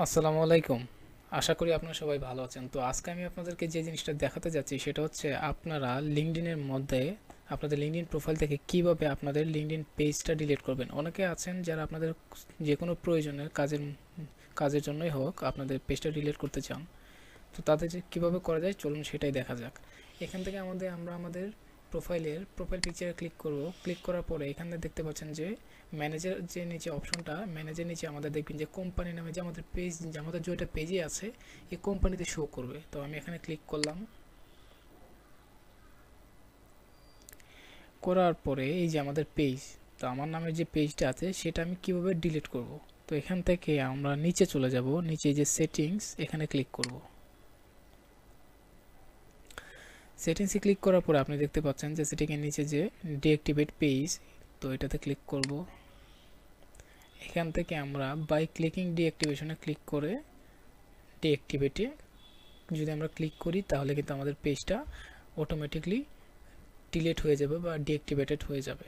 আসসালামু আলাইকুম। আশা করি আপনারা সবাই ভালো আছেন। তো আজকে আমি আপনাদেরকে যে জিনিসটা দেখাতে যাচ্ছি সেটা হচ্ছে আপনারা লিঙ্কডইনের মধ্যে আপনাদের লিঙ্কডইন প্রোফাইল থেকে কিভাবে আপনাদের লিঙ্কডইন পেজটা ডিলিট করবেন। অনেকে আছেন যারা আপনাদের যে কোনো প্রয়োজনের কাজের জন্যই হোক আপনাদের পেজটা ডিলিট করতে চান। তো তাদের যে কীভাবে করা যায় চলুন সেটাই দেখা যাক। এখান থেকে আমরা আমাদের প্রোফাইল পিকচারে ক্লিক করব। ক্লিক করার পরে এখানে দেখতে পাচ্ছেন যে ম্যানেজার যে নিচে অপশনটা, ম্যানেজার নিচে আমাদের দেখবেন যে কোম্পানি নামে যে আমাদের পেজ, যে আমাদের যেটা পেজে আছে এই কোম্পানিতে শো করবে। তো আমি এখানে ক্লিক করলাম। করার পরে এই যে আমাদের পেজ, তো আমার নামের যে পেজটা আছে সেটা আমি কিভাবে ডিলিট করব। তো এখান থেকে আমরা নিচে চলে যাব, নিচে যে সেটিংস এখানে ক্লিক করব। সেটিংসে ক্লিক করার পরে আপনি দেখতে পাচ্ছেন যে সেটিংয়ের নিচে যে ডিঅ্যাক্টিভেট পেজ, তো এটাতে ক্লিক করব। এখান থেকে আমরা বাই ক্লিকিং ডিঅ্যাক্টিভেশনে ক্লিক করে ডিঅ্যাক্টিভেটে যদি আমরা ক্লিক করি তাহলে কিন্তু আমাদের পেজটা অটোমেটিকলি ডিলিট হয়ে যাবে বা ডিঅ্যাক্টিভেটেড হয়ে যাবে।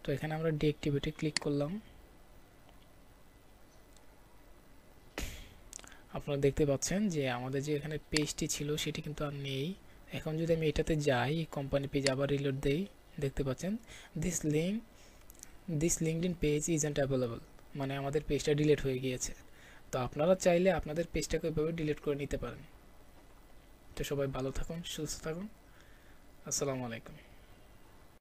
তো এখানে আমরা ডিঅ্যাক্টিভেটে ক্লিক করলাম। আপনারা দেখতে পাচ্ছেন যে আমাদের যে এখানে পেজটি ছিল সেটি কিন্তু আর নেই। এখন যদি আমি এটাতে যাই, কোম্পানি পেজ আবার রিলোড দেই, দেখতে পাচ্ছেন this LinkedIn page isn't available, মানে আমাদের পেজটা ডিলিট হয়ে গিয়েছে। তো আপনারা চাইলে আপনাদের পেজটাকে ওইভাবে ডিলিট করে নিতে পারেন। তো সবাই ভালো থাকুন, সুস্থ থাকুন। আসসালামু আলাইকুম।